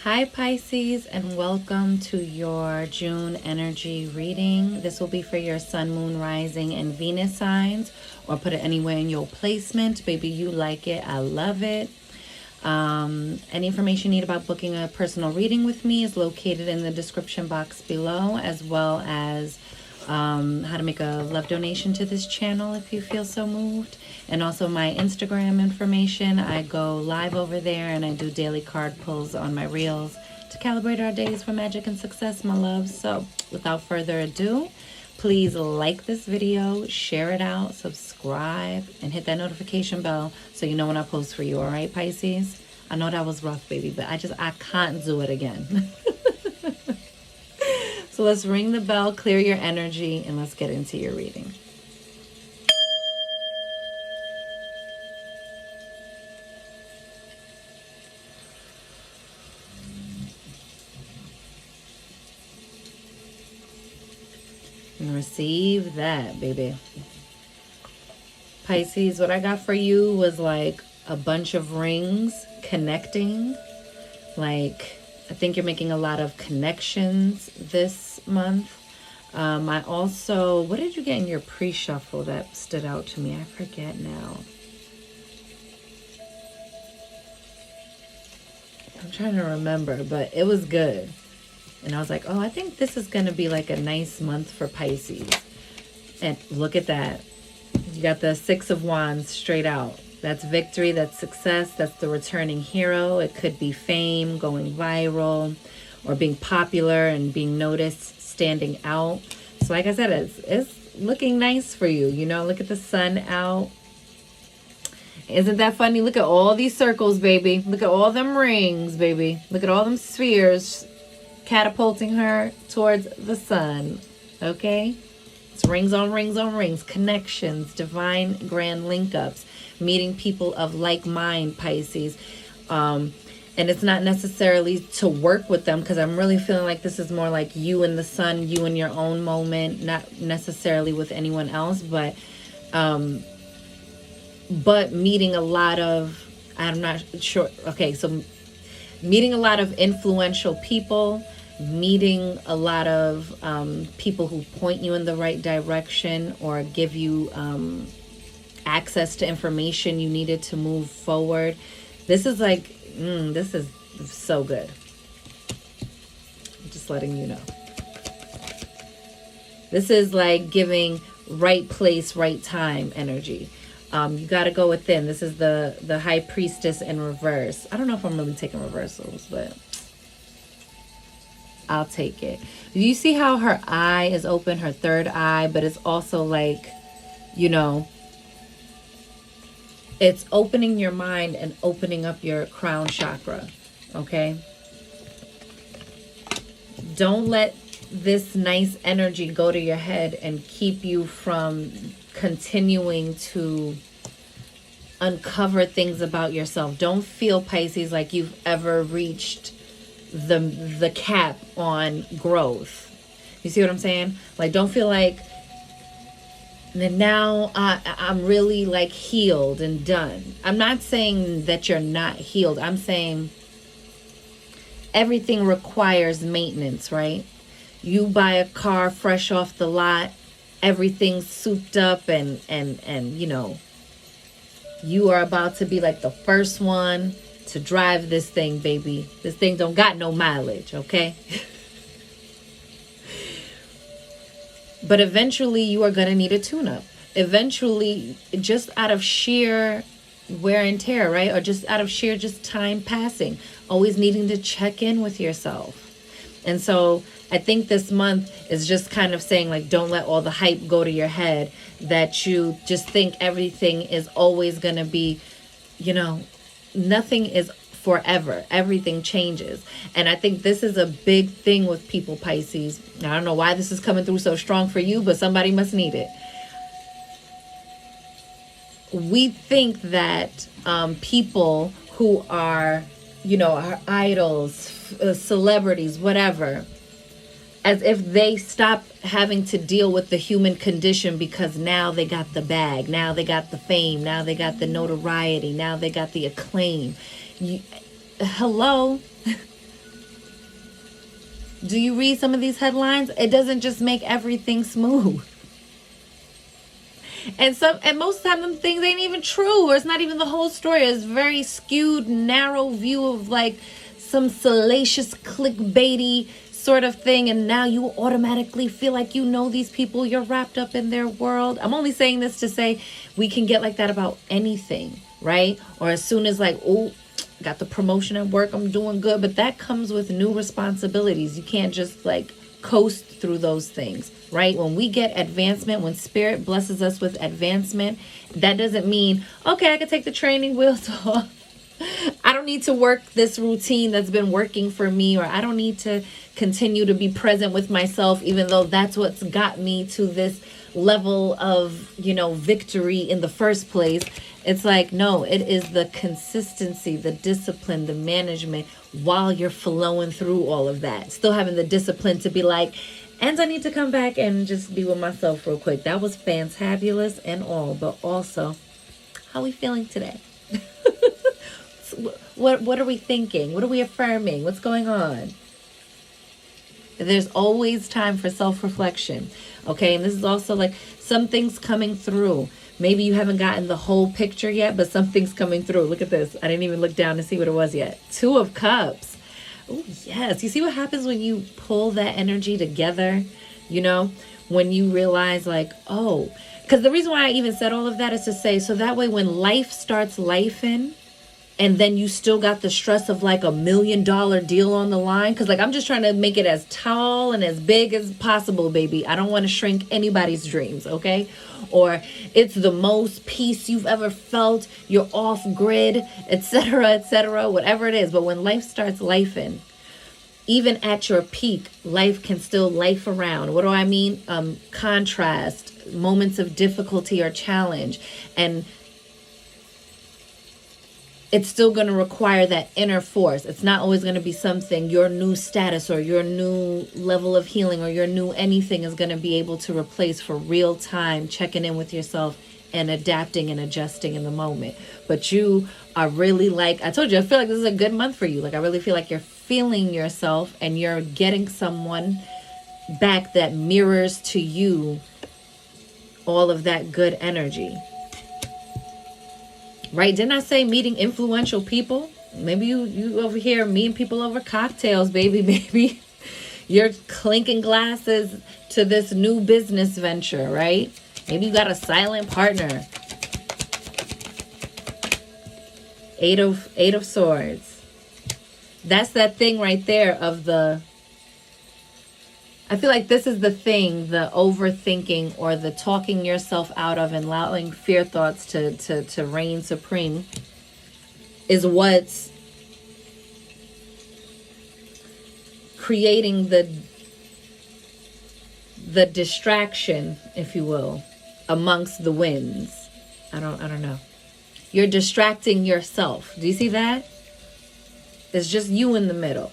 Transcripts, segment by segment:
Hi Pisces, and welcome to your June energy reading. This will be for your sun, moon, rising, and Venus signs, or put it anywhere in your placement. Baby, you like it. I love it. Any information you need about booking a personal reading with me is located in the description box below, as well as how to make a love donation to this channel if you feel so moved. And also my Instagram information. I go live over there and I do daily card pulls on my reels to calibrate our days for magic and success, my love. So without further ado, please like this video, share it out, subscribe, and hit that notification bell so you know when I post for you. All right, Pisces? I know that was rough, baby, but I can't do it again. So let's ring the bell, clear your energy, and let's get into your reading. And receive that, baby. Pisces, what I got for you was like a bunch of rings connecting. Like, I think you're making a lot of connections this month. I also, what did you get in your pre-shuffle that stood out to me? I forget now. I'm trying to remember, but it was good. And I was like, oh, I think this is going to be like a nice month for Pisces. And look at that. You got the Six of Wands straight out. That's victory, that's success, that's the returning hero. It could be fame, going viral, or being popular and being noticed, standing out. So like I said, it's looking nice for you. You know, look at the sun out. Isn't that funny? Look at all these circles, baby. Look at all them rings, baby. Look at all them spheres catapulting her towards the sun. Okay? It's rings on rings on rings, connections, divine grand link-ups, meeting people of like mind, Pisces. And it's not necessarily to work with them, because I'm really feeling like this is more like you and the sun, you in your own moment, not necessarily with anyone else, but meeting a lot of, I'm not sure. Okay, so meeting a lot of influential people, meeting a lot of people who point you in the right direction or give you access to information you needed to move forward. This is like, this is so good. I'm just letting you know. This is like giving right place, right time energy. You got to go within. This is the High Priestess in reverse. I don't know if I'm really taking reversals, but I'll take it. Do you see how her eye is open, her third eye, but it's also like, you know, it's opening your mind and opening up your crown chakra, okay? Don't let this nice energy go to your head and keep you from continuing to uncover things about yourself. Don't feel, Pisces, like you've ever reached the cap on growth. You see what I'm saying? Like, don't feel like now I'm really like healed and done. I'm not saying that you're not healed. I'm saying everything requires maintenance, right? You buy a car fresh off the lot, everything's souped up and you know, you are about to be like the first one to drive this thing, baby. This thing don't got no mileage, okay? But eventually you are going to need a tune-up. Eventually, just out of sheer wear and tear, right? Or just out of sheer just time passing. Always needing to check in with yourself. And so I think this month is just kind of saying, like, don't let all the hype go to your head that you just think everything is always going to be, you know, nothing is forever. Everything changes. And I think this is a big thing with people, Pisces. I don't know why this is coming through so strong for you, but somebody must need it. We think that people who are, you know, our idols, celebrities, whatever, as if they stop having to deal with the human condition because now they got the bag, now they got the fame, now they got the notoriety, now they got the acclaim. Hello? Do you read some of these headlines? It doesn't just make everything smooth. And most of the time them things ain't even true, or it's not even the whole story. It's very skewed, narrow view of like some salacious clickbaity sort of thing, and now you automatically feel like you know these people, you're wrapped up in their world. I'm only saying this to say we can get like that about anything, right? Or as soon as like, oh, got the promotion at work, I'm doing good, but that comes with new responsibilities. You can't just like coast through those things, right? When we get advancement, when spirit blesses us with advancement, that doesn't mean, okay, I can take the training wheels off. I don't need to work this routine that's been working for me, or I don't need to continue to be present with myself, even though that's what's got me to this level of, victory in the first place. It's like, no, it is the consistency, the discipline, the management while you're flowing through all of that. Still having the discipline to be like, and I need to come back and just be with myself real quick. That was fantabulous and all, but also, how are we feeling today? What are we thinking? What are we affirming? What's going on? There's always time for self-reflection. Okay, and this is also like something's coming through. Maybe you haven't gotten the whole picture yet, but something's coming through. Look at this. I didn't even look down to see what it was yet. 2 of Cups. Oh, yes. You see what happens when you pull that energy together? When you realize like, oh, because the reason why I even said all of that is to say, so that way when life starts lifing, and then you still got the stress of like $1 million deal on the line. Because like, I'm just trying to make it as tall and as big as possible, baby. I don't want to shrink anybody's dreams, okay? Or it's the most peace you've ever felt. You're off grid, etc., whatever it is. But when life starts lifing, even at your peak, life can still life around. What do I mean? Contrast, moments of difficulty or challenge. And it's still going to require that inner force. It's not always going to be something, your new status or your new level of healing or your new anything is going to be able to replace for real time, checking in with yourself and adapting and adjusting in the moment. But you are really like, I told you, I feel like this is a good month for you. Like, I really feel like you're feeling yourself and you're getting someone back that mirrors to you all of that good energy. Right? Didn't I say meeting influential people? Maybe you over here meeting people over cocktails, baby. Maybe you're clinking glasses to this new business venture, right? Maybe you got a silent partner. 8 of Swords. That's that thing right there of I feel like this is the thing, the overthinking or the talking yourself out of and allowing fear thoughts to reign supreme is what's creating the distraction, if you will, amongst the winds. I don't know. You're distracting yourself. Do you see that? It's just you in the middle,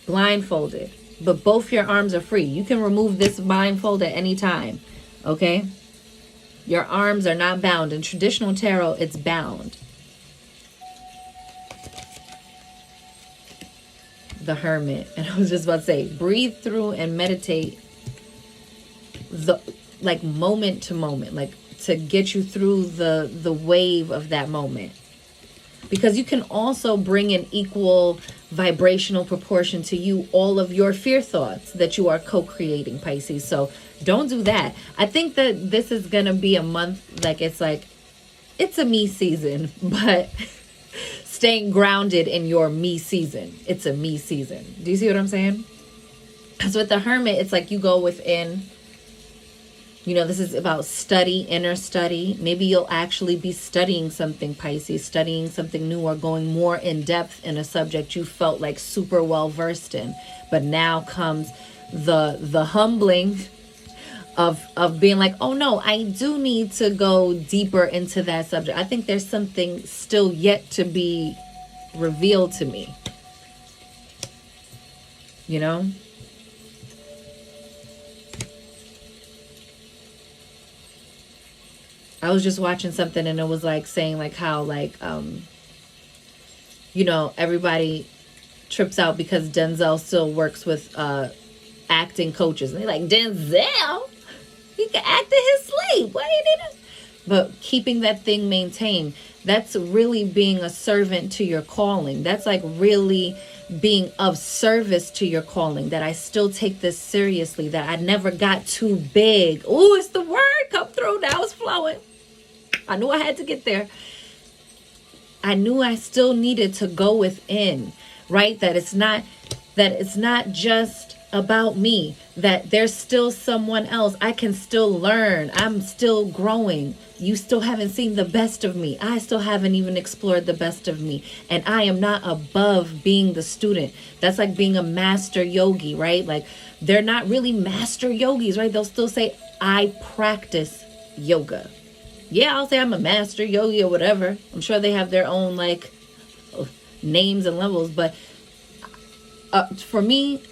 blindfolded. But both your arms are free. You can remove this blindfold at any time. Okay? Your arms are not bound. In traditional tarot, it's bound. The Hermit. And I was just about to say, breathe through and meditate like moment to moment. Like to get you through the wave of that moment. Because you can also bring an equal vibrational proportion to you all of your fear thoughts that you are co-creating, Pisces. So don't do that. I think that this is going to be a month it's a me season, but staying grounded in your me season. It's a me season. Do you see what I'm saying? Because with the Hermit, it's like you go within. This is about study, inner study. Maybe you'll actually be studying something, Pisces, studying something new or going more in depth in a subject you felt like super well versed in. But now comes the humbling of being like, oh no, I do need to go deeper into that subject. I think there's something still yet to be revealed to me. I was just watching something and it was like saying like how like, everybody trips out because Denzel still works with acting coaches. And they're like, Denzel? He can act in his sleep. Why ain't it? But keeping that thing maintained, that's really being a servant to your calling. That's like really being of service to your calling, that I still take this seriously, that I never got too big. Oh, it's the word come through. Now it's flowing. I knew I had to get there. I knew I still needed to go within, right? That it's not just about me, that there's still someone else. I can still learn. I'm still growing. You still haven't seen the best of me. I still haven't even explored the best of me. And I am not above being the student. That's like being a master yogi, right? Like they're not really master yogis, right? They'll still say, I practice yoga. Yeah, I'll say I'm a master yogi or whatever. I'm sure they have their own like names and levels. But for me,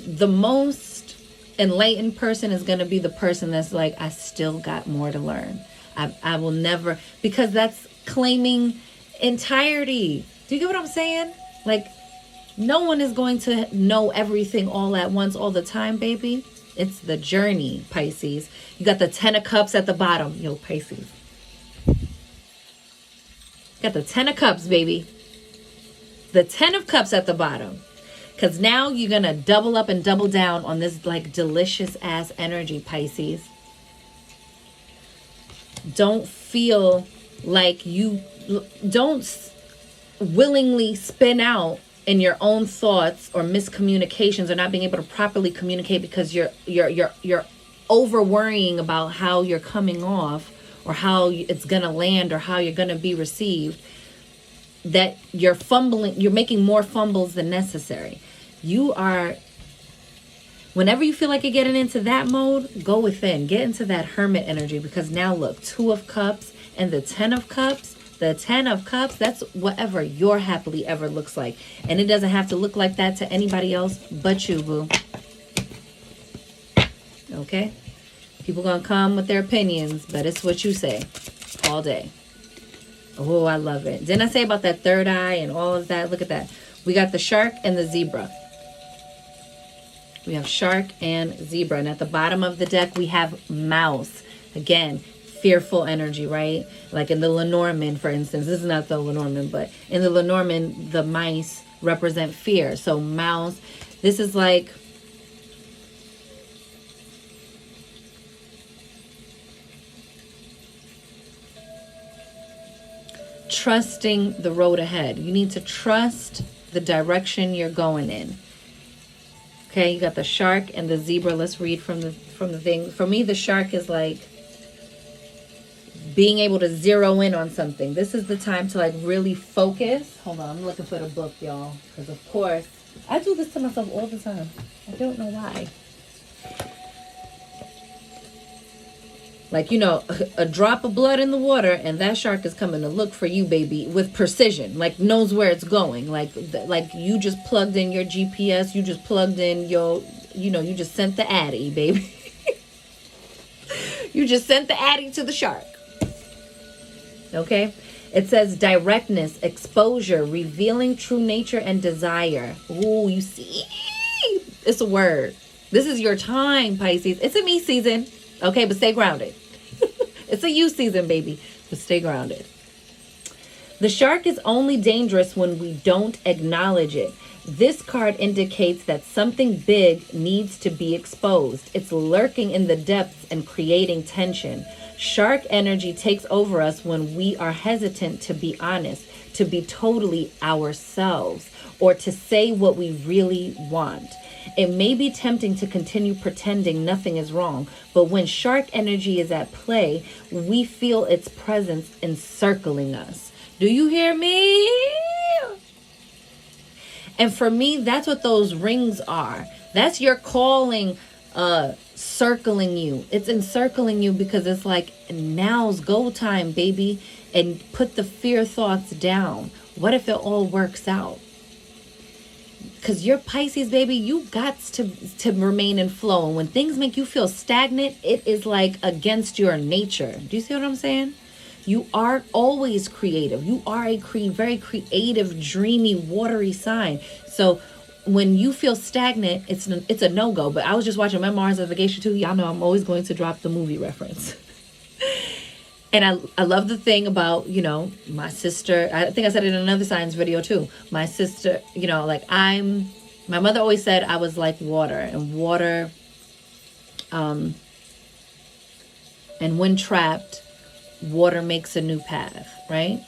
the most enlightened person is going to be the person that's like, I still got more to learn. I will never, because that's claiming entirety. Do you get what I'm saying? Like, no one is going to know everything all at once, all the time, baby. It's the journey, Pisces. You got the 10 of Cups at the bottom. Yo, Pisces. Got the 10 of Cups, baby. The 10 of Cups at the bottom. Because now you're going to double up and double down on this like delicious ass energy, Pisces. Don't feel like you don't willingly spin out in your own thoughts or miscommunications or not being able to properly communicate because you're over worrying about how you're coming off or how it's going to land or how you're going to be received. That you're fumbling, you're making more fumbles than necessary. You are, whenever you feel like you're getting into that mode, go within, get into that hermit energy, because now look, 2 of Cups and the 10 of Cups. The 10 of Cups, that's whatever your happily ever looks like. And it doesn't have to look like that to anybody else but you, boo. Okay? People gonna come with their opinions, but it's what you say all day. Oh, I love it. Didn't I say about that third eye and all of that? Look at that. We got the shark and the zebra. We have shark and zebra. And at the bottom of the deck, we have mouse. Again, fearful energy, right? Like in the Lenormand, for instance. This is not the Lenormand, but in the Lenormand, the mice represent fear. So mouse, this is like trusting the road ahead. You need to trust the direction you're going in. Okay, you got the shark and the zebra. Let's read from the thing. For me, the shark is like being able to zero in on something. This is the time to like really focus. Hold on, I'm looking for the book, y'all. Because of course, I do this to myself all the time. I don't know why. Like, you know, a drop of blood in the water and that shark is coming to look for you, baby, with precision. Like, knows where it's going. Like you just plugged in your GPS. You just plugged in your, you know, you just sent the Addy, baby. You just sent the Addy to the shark. Okay? It says directness, exposure, revealing true nature and desire. Ooh, you see? It's a word. This is your time, Pisces. It's a me season. Okay, but stay grounded. It's a you season, baby, but stay grounded. The shark is only dangerous when we don't acknowledge it. This card indicates that something big needs to be exposed. It's lurking in the depths and creating tension. Shark energy takes over us when we are hesitant to be honest, to be totally ourselves, or to say what we really want. It may be tempting to continue pretending nothing is wrong, but when shark energy is at play, we feel its presence encircling us. Do you hear me? And for me, that's what those rings are. That's your calling circling you. It's encircling you because it's like, now's go time, baby. And put the fear thoughts down. What if it all works out? Because you're Pisces, baby, you got to remain in flow. And when things make you feel stagnant, it is like against your nature. Do you see what I'm saying? You are always creative. You are a very creative, dreamy, watery sign. So when you feel stagnant, it's a no-go. But I was just watching Memoirs of a Geisha too. Y'all know I'm always going to drop the movie reference. And I love the thing about, you know, my sister. I think I said it in another science video too. My sister, you know, like my mother always said I was like water. And water, and when trapped, water makes a new path, right?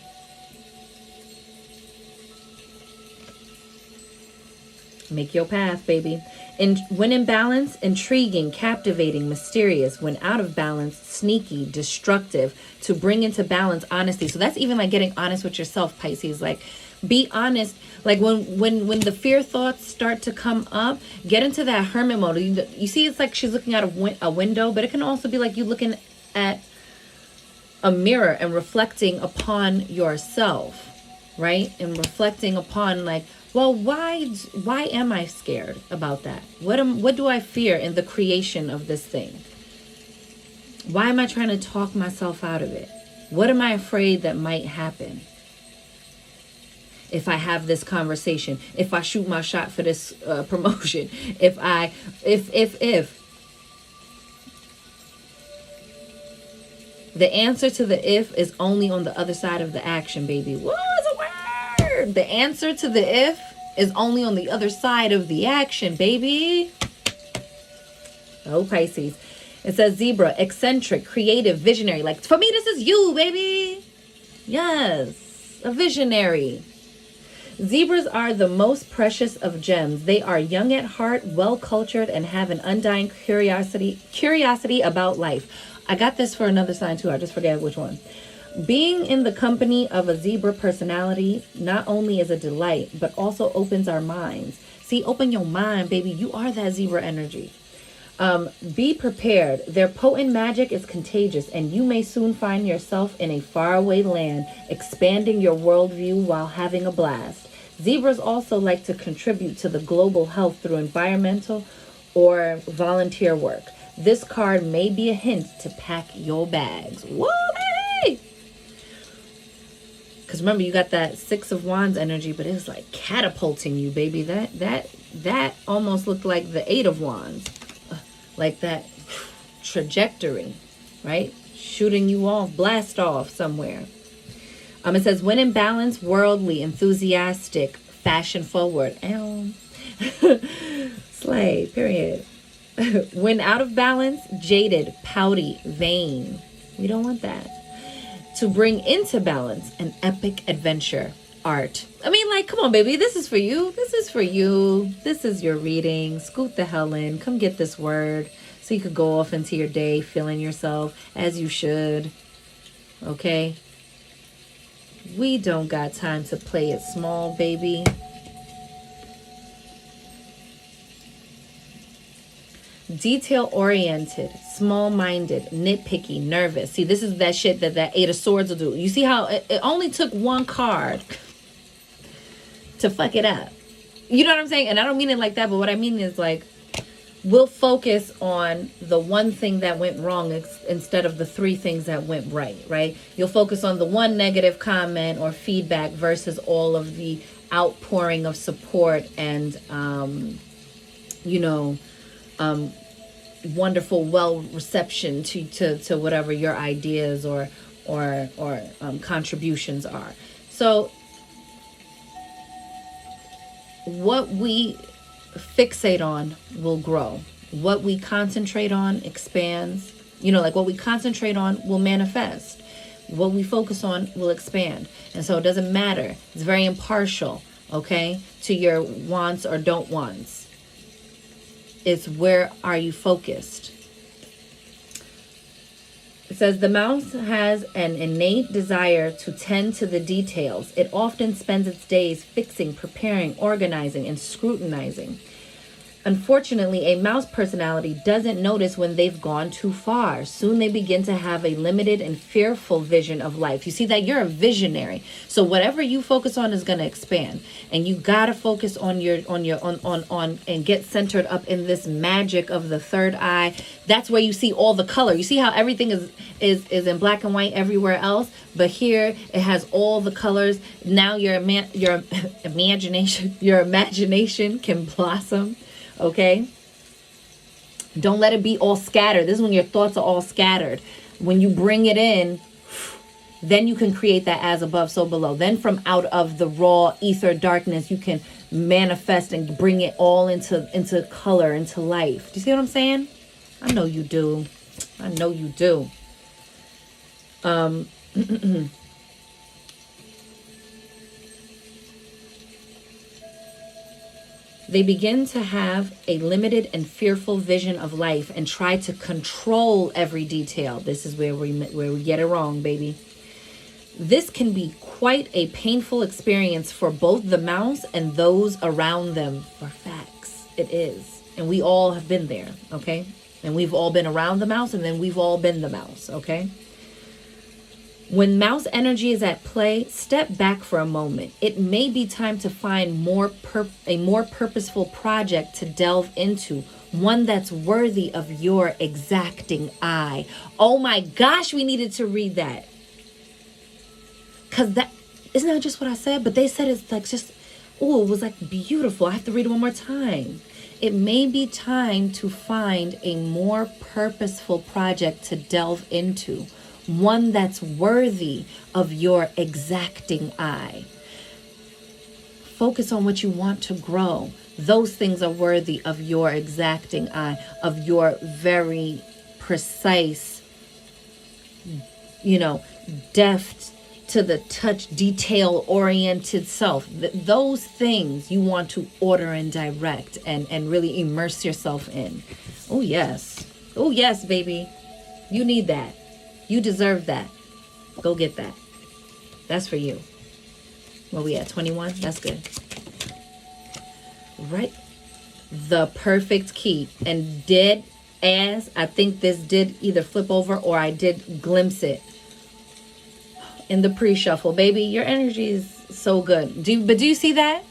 Make your path, baby. And when in balance, intriguing, captivating, mysterious. When out of balance, sneaky, destructive. To bring into balance, honesty. So that's even like getting honest with yourself, Pisces. Like, be honest. Like when the fear thoughts start to come up, get into that hermit mode. You see, it's like she's looking out a window, but it can also be like you looking at a mirror and reflecting upon yourself, right? And reflecting upon like, well, why am I scared about that? What do I fear in the creation of this thing? Why am I trying to talk myself out of it? What am I afraid that might happen if I have this conversation? If I shoot my shot for this promotion? If the answer to the if is only on the other side of the action, baby. What is a word? The answer to the if is only on the other side of the action, baby. Oh, Pisces. It says Zebra, eccentric, creative, visionary. Like, for me, this is you, baby. Yes, a visionary. Zebras are the most precious of gems. They are young at heart, well-cultured, and have an undying curiosity about life. I got this for another sign too. I just forget which one. Being in the company of a zebra personality not only is a delight, but also opens our minds. See, open your mind, baby. You are that zebra energy. Be prepared. Their potent magic is contagious, and you may soon find yourself in a faraway land, expanding your worldview while having a blast. Zebras also like to contribute to the global health through environmental or volunteer work. This card may be a hint to pack your bags. Whoa, baby! Because remember, you got that Six of Wands energy, but it was like catapulting you, baby. That almost looked like the Eight of Wands. Like that trajectory, right? Shooting you off, blast off somewhere. It says, when in balance, worldly, enthusiastic, fashion forward. Slay, period. When out of balance, jaded, pouty, vain. We don't want that. To bring into balance, an epic adventure, art. I mean, like, come on, baby. This is for you. This is for you. This is your reading. Scoot the hell in. Come get this word so you could go off into your day feeling yourself as you should. Okay? We don't got time to play it small, baby. Detail-oriented, small-minded, nitpicky, nervous. See, this is that shit that Eight of Swords will do. You see how it only took one card to fuck it up. You know what I'm saying? And I don't mean it like that, but what I mean is like, we'll focus on the one thing that went wrong instead of the three things that went right? You'll focus on the one negative comment or feedback versus all of the outpouring of support and, wonderful reception to whatever your ideas or contributions are. So what we fixate on will grow. What we concentrate on expands. Like what we concentrate on will manifest. What we focus on will expand. And so it doesn't matter. It's very impartial, okay, to your wants or don't wants. It's where are you focused? It says the mouse has an innate desire to tend to the details. It often spends its days fixing, preparing, organizing, and scrutinizing. Unfortunately, a mouse personality doesn't notice when they've gone too far. Soon they begin to have a limited and fearful vision of life. You see that? You're a visionary. So whatever you focus on is going to expand. And you got to focus on and get centered up in this magic of the third eye. That's where you see all the color. You see how everything is in black and white everywhere else, but here it has all the colors. Now your imagination can blossom. Okay, don't let it be all scattered. This is when your thoughts are all scattered. When you bring it in, then you can create that as above, so below. Then from out of the raw ether darkness, you can manifest and bring it all into color, into life. Do you see what I'm saying? I know you do. I know you do. They begin to have a limited and fearful vision of life and try to control every detail. This is where we get it wrong, baby. This can be quite a painful experience for both the mouse and those around them. For facts, it is. And we all have been there, okay? And we've all been around the mouse, and then we've all been the mouse, okay? When mouse energy is at play, step back for a moment. It may be time to find a more purposeful project to delve into, one that's worthy of your exacting eye. Oh my gosh, we needed to read that. Because that, isn't that just what I said? But they said it's like just, oh, it was like beautiful. I have to read it one more time. It may be time to find a more purposeful project to delve into, one that's worthy of your exacting eye. Focus on what you want to grow. Those things are worthy of your exacting eye, of your very precise, deft to the touch, detail-oriented self. Those things you want to order and direct and really immerse yourself in. Oh, yes. Oh, yes, baby. You need that. You deserve that. Go get that. That's for you. Where we at? 21? That's good. Right. The perfect key. And dead as, I think this did either flip over or I did glimpse it in the pre-shuffle. Baby, your energy is so good. Do you see that?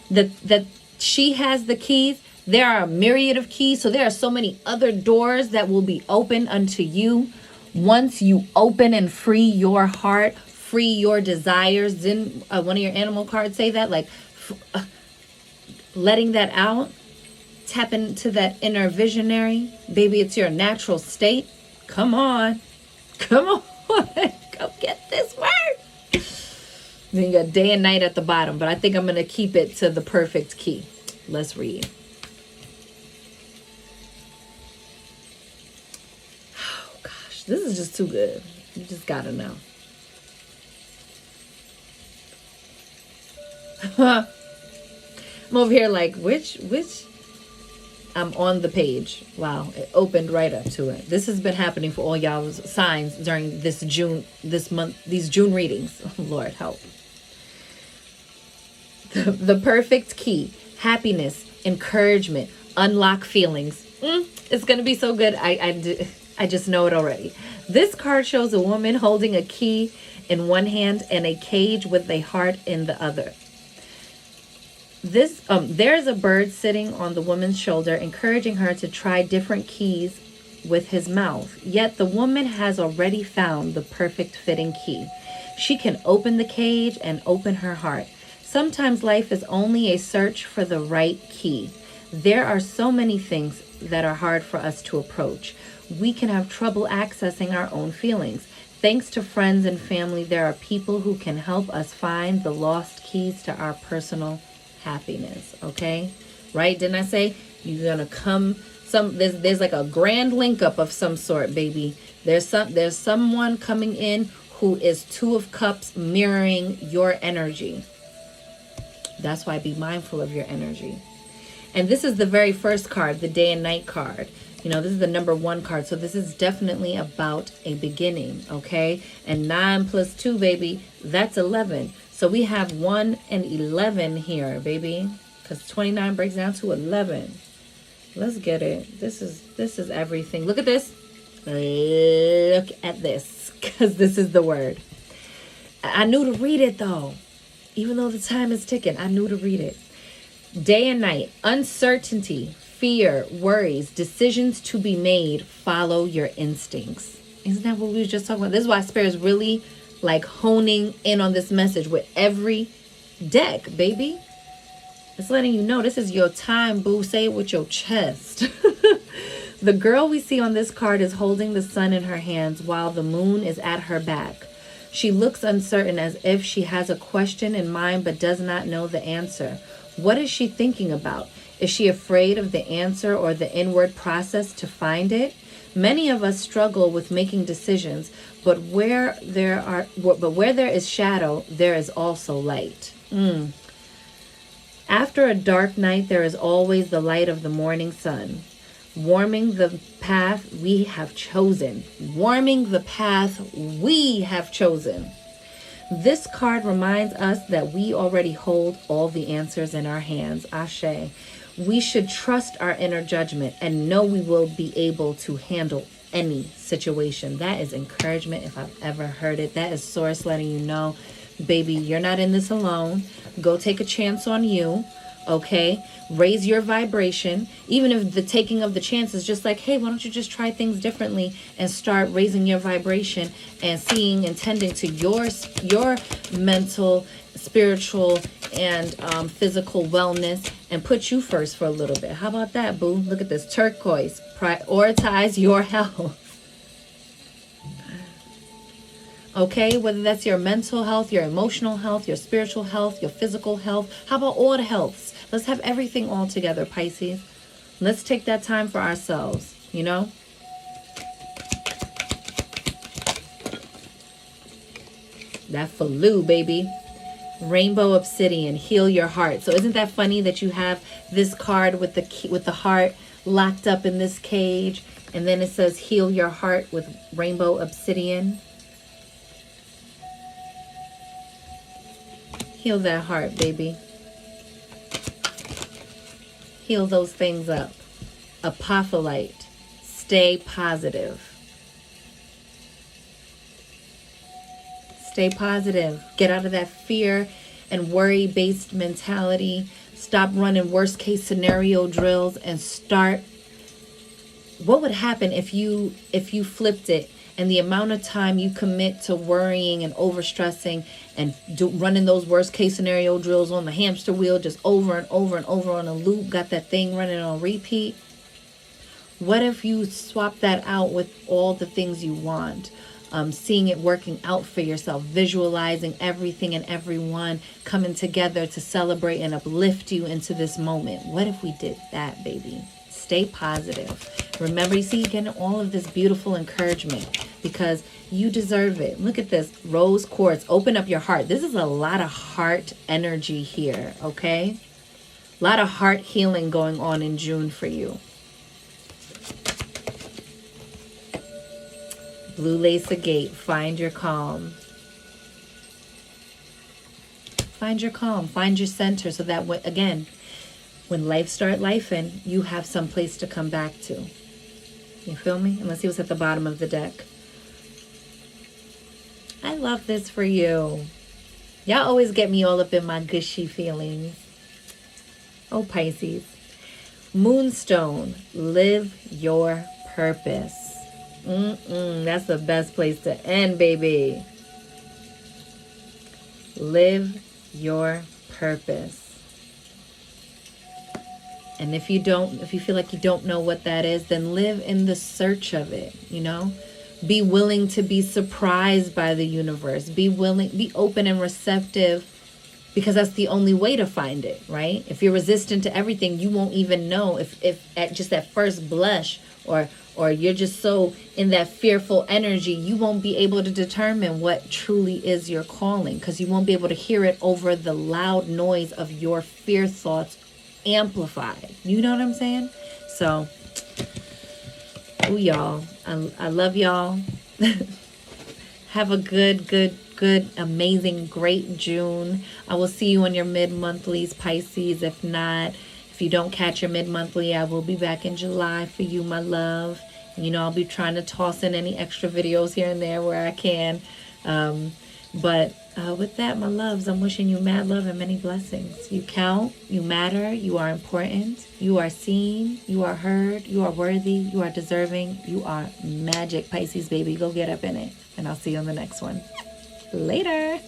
That she has the keys. There are a myriad of keys. So there are so many other doors that will be open unto you. Once you open and free your heart, free your desires. Didn't one of your animal cards say that? Like letting that out, tap into that inner visionary. Baby, it's your natural state. Come on. Come on. Go get this word. Then you got day and night at the bottom, but I think I'm going to keep it to the perfect key. Let's read. This is just too good. You just gotta know. I'm over here like, which? I'm on the page. Wow, it opened right up to it. This has been happening for all y'all's signs during this month, these June readings. Oh, Lord, help. The perfect key. Happiness, encouragement, unlock feelings. It's gonna be so good. I just know it already. This card shows a woman holding a key in one hand and a cage with a heart in the other. There's a bird sitting on the woman's shoulder, encouraging her to try different keys with his mouth. Yet the woman has already found the perfect fitting key. She can open the cage and open her heart. Sometimes life is only a search for the right key. There are so many things that are hard for us to approach. We can have trouble accessing our own feelings. Thanks to friends and family, there are people who can help us find the lost keys to our personal happiness. Okay? Right? Didn't I say you're gonna come there's like a grand link up of some sort, baby. There's someone coming in who is Two of Cups mirroring your energy. That's why be mindful of your energy. And this is the very first card, the day and night card. This is the number 1 card. So this is definitely about a beginning, okay? And 9 plus 2, baby, that's 11. So we have 1 and 11 here, baby. Because 29 breaks down to 11. Let's get it. This is everything. Look at this. Look at this. Because this is the word. I knew to read it though. Even though the time is ticking, I knew to read it. Day and night. Uncertainty, fear, worries, decisions to be made. Follow your instincts. Isn't that what we were just talking about? This is why Spirit is really like honing in on this message with every deck, baby. It's letting you know this is your time, boo. Say it with your chest. The girl we see on this card is holding the sun in her hands while the moon is at her back. She looks uncertain, as if she has a question in mind but does not know the answer. What is she thinking about? Is she afraid of the answer or the inward process to find it? Many of us struggle with making decisions, but where there is shadow, there is also light. After a dark night, there is always the light of the morning sun, warming the path we have chosen. Warming the path we have chosen. This card reminds us that we already hold all the answers in our hands. Ashe. We should trust our inner judgment and know we will be able to handle any situation. That is encouragement if I've ever heard it. That is Source letting you know, baby, you're not in this alone. Go take a chance on you. Okay, raise your vibration. Even if the taking of the chance is just like, hey, why don't you just try things differently and start raising your vibration and seeing and tending to your mental, spiritual, and physical wellness, and put you first for a little bit. How about that, boo? Look at this turquoise. Prioritize your health. Okay, whether that's your mental health, your emotional health, your spiritual health, your physical health. How about all the healths? Let's have everything all together, Pisces. Let's take that time for ourselves, you know? That Falu, baby. Rainbow Obsidian, heal your heart. So isn't that funny that you have this card with the heart locked up in this cage, and then it says heal your heart with Rainbow Obsidian? Heal that heart, baby. Heal those things up. Apophyllite. Stay positive. Stay positive. Get out of that fear and worry-based mentality. Stop running worst-case scenario drills and start. What would happen if you flipped it, and the amount of time you commit to worrying and overstressing and running those worst case scenario drills on the hamster wheel just over and over and over on a loop, got that thing running on repeat? What if you swap that out with all the things you want? Seeing it working out for yourself, visualizing everything and everyone coming together to celebrate and uplift you into this moment. What if we did that, baby? Stay positive. Remember, you see, you're getting all of this beautiful encouragement because you deserve it. Look at this. Rose quartz. Open up your heart. This is a lot of heart energy here, okay? A lot of heart healing going on in June for you. Blue lace agate. Find your calm. Find your calm. Find your center so that, again, when life start lifing, you have some place to come back to. You feel me? And let's see what's at the bottom of the deck. I love this for you. Y'all always get me all up in my gushy feelings. Oh, Pisces. Moonstone. Live your purpose. That's the best place to end, baby. Live your purpose. And if you feel like you don't know what that is, then live in the search of it, you know? Be willing to be surprised by the universe. Be open and receptive, because that's the only way to find it, right? If you're resistant to everything, you won't even know if at just that first blush or you're just so in that fearful energy, you won't be able to determine what truly is your calling, because you won't be able to hear it over the loud noise of your fear thoughts amplified. You know what I'm saying? So, ooh, y'all, I love y'all. Have a good, amazing, great June. I will see you on your mid-monthlies, Pisces. If not, If you don't catch your mid-monthly, I will be back in July for you, my love. You know, I'll be trying to toss in any extra videos here and there where I can. But with that, my loves, I'm wishing you mad love and many blessings. You count, you matter, you are important, you are seen, you are heard, you are worthy, you are deserving, you are magic, Pisces, baby. Go get up in it. And I'll see you on the next one. Later.